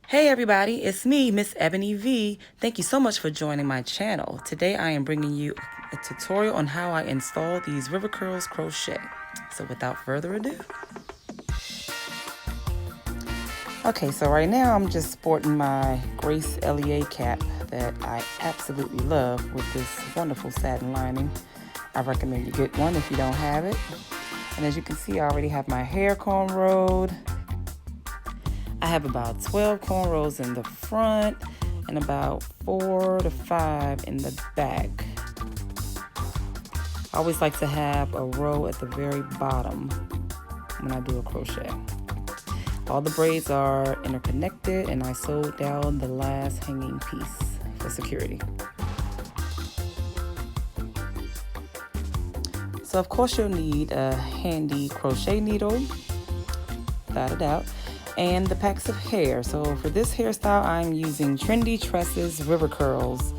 Hey everybody, it's me, Miss Ebony V. Thank you so much for joining my channel. Today I am bringing you a tutorial on how I install these river curls crochet. So without further ado. Okay, so right now I'm just sporting my Grace LEA cap that I absolutely love with this wonderful satin lining. I recommend you get one if you don't have it. And as you can see, I already have my hair cornrowed. I have about 12 cornrows in the front and about 4 to 5 in the back. I always like to have a row at the very bottom when I do a crochet. All the braids are interconnected and I sewed down the last hanging piece for security. So of course you'll need a handy crochet needle, without a doubt, and the packs of hair. So for this hairstyle, I'm using Trendy Tresses River Curls,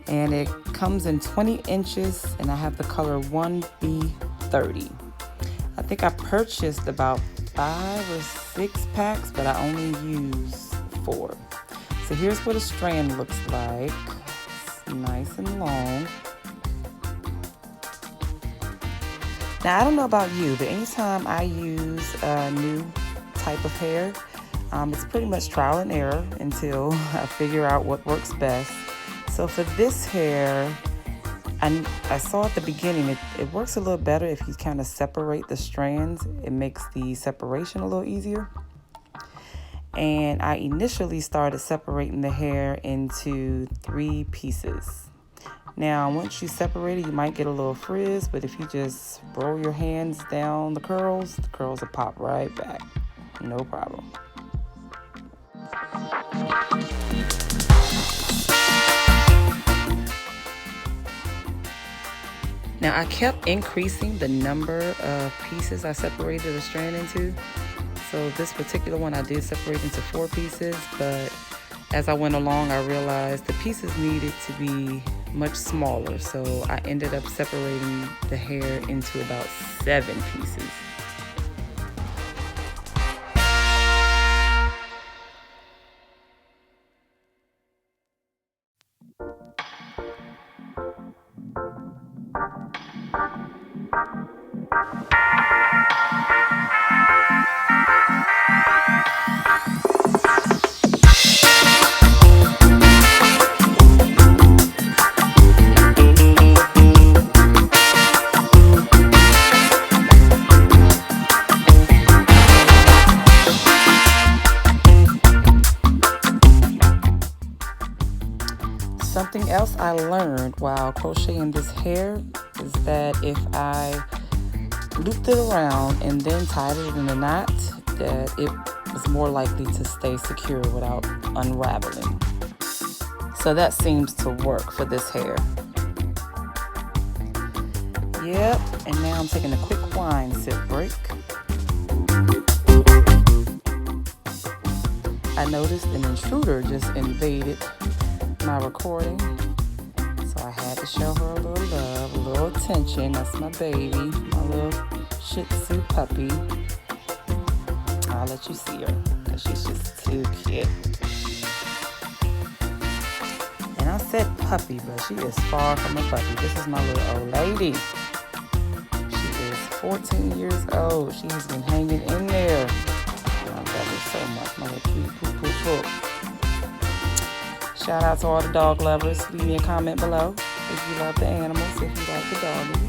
and it comes in 20 inches, and I have the color 1B30. I think I purchased about 5 or 6 packs, but I only use 4. So here's what a strand looks like. It's nice and long. Now I don't know about you, but anytime I use a new type of hair, it's pretty much trial and error until I figure out what works best. So for this hair, I saw at the beginning it works a little better if you kind of separate the strands. It makes the separation a little easier. And I initially started separating the hair into 3 pieces. Now once you separate it, you might get a little frizz, but if you just roll your hands down the curls will pop right back. No problem. Now I kept increasing the number of pieces I separated a strand into. So this particular one I did separate into 4 pieces, but as I went along I realized the pieces needed to be much smaller. So I ended up separating the hair into about 7 pieces. Something else I learned while crocheting this hair is that if I looped it around and then tied it in a knot, that it was more likely to stay secure without unraveling. So that seems to work for this hair. Yep, and now I'm taking a quick wine sip break. I noticed an intruder just invaded my recording, so I had to show her a little love, a little attention. That's my baby, my little Shih Tzu puppy. I'll let you see her because she's just too cute. And I said puppy, but she is far from a puppy. This is my little old lady. She is 14 years old. She has been hanging in there. I love her so much, my little cute poo poo poo. Shout out to all the dog lovers. Leave me a comment below if you love the animals, if you like the doggies.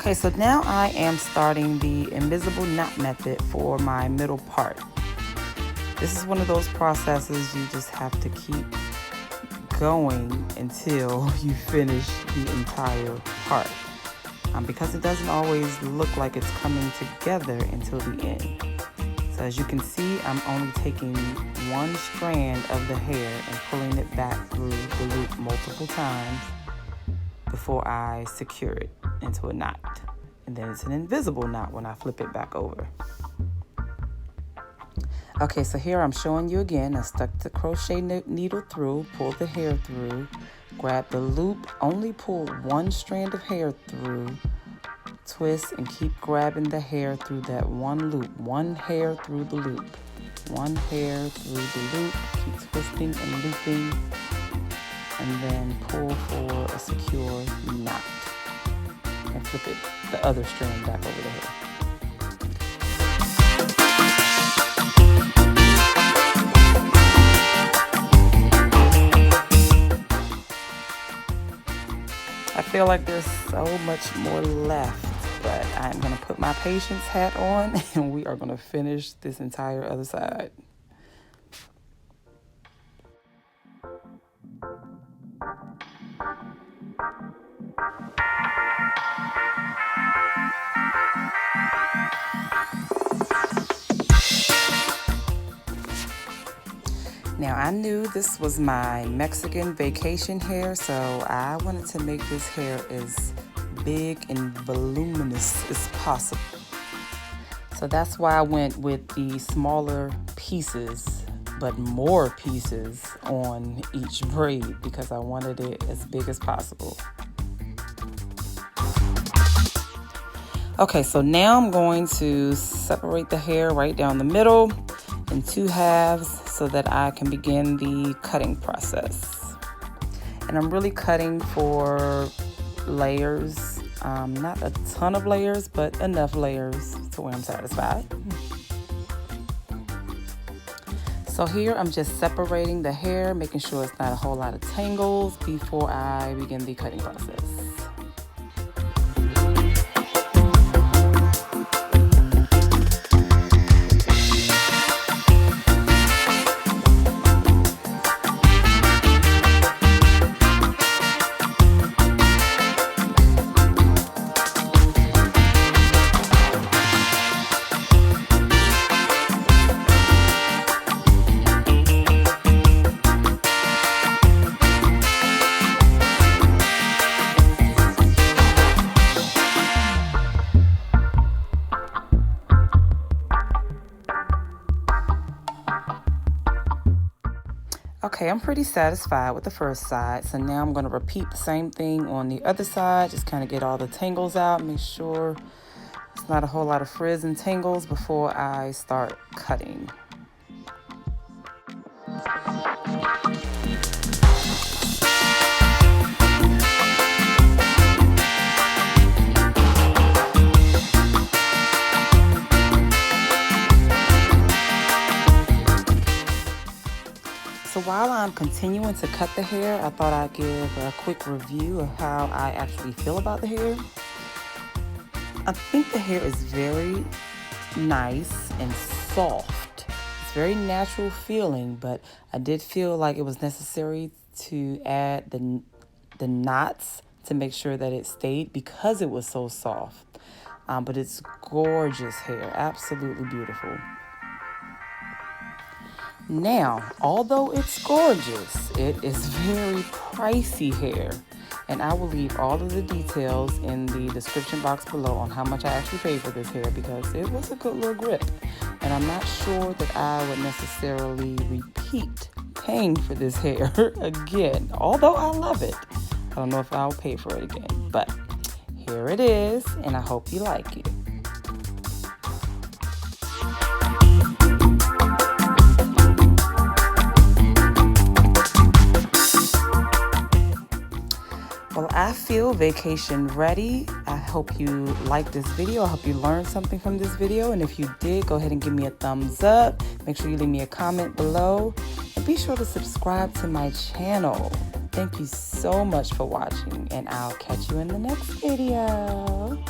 Okay, so now I am starting the invisible knot method for my middle part. This is one of those processes you just have to keep going until you finish the entire part. Because it doesn't always look like it's coming together until the end. So as you can see, I'm only taking one strand of the hair and pulling it back through the loop multiple times before I secure it into a knot. And then it's an invisible knot when I flip it back over. Okay, so here I'm showing you again. I stuck the crochet needle through, pulled the hair through, grab the loop, only pull one strand of hair through, twist, and keep grabbing the hair through that one loop. One hair through the loop. One hair through the loop. Keep twisting and looping. And then pull for a secure knot. And flip it, the other strand back over the hair. I feel like there's so much more left, but I'm gonna put my patience hat on and we are gonna finish this entire other side. Now, I knew this was my Mexican vacation hair, so I wanted to make this hair as big and voluminous as possible. So that's why I went with the smaller pieces, but more pieces on each braid, because I wanted it as big as possible. Okay, so now I'm going to separate the hair right down the middle in 2 halves so that I can begin the cutting process. And I'm really cutting for layers, not a ton of layers, but enough layers to where I'm satisfied. So here I'm just separating the hair, making sure it's not a whole lot of tangles before I begin the cutting process. Okay, I'm pretty satisfied with the first side, so now I'm going to repeat the same thing on the other side, just kind of get all the tangles out, make sure it's not a whole lot of frizz and tangles before I start cutting. So while I'm continuing to cut the hair, I thought I'd give a quick review of how I actually feel about the hair. I think the hair is very nice and soft. It's very natural feeling, but I did feel like it was necessary to add the knots to make sure that it stayed because it was so soft. But it's gorgeous hair, absolutely beautiful. Now, although it's gorgeous, it is very pricey hair, and I will leave all of the details in the description box below on how much I actually paid for this hair, because it was a good little grip, and I'm not sure that I would necessarily repeat paying for this hair again. Although I love it, I don't know if I'll pay for it again, but here it is, and I hope you like it. Well, I feel vacation ready. I hope you liked this video. I hope you learned something from this video. And if you did, go ahead and give me a thumbs up. Make sure you leave me a comment below. And be sure to subscribe to my channel. Thank you so much for watching, and I'll catch you in the next video.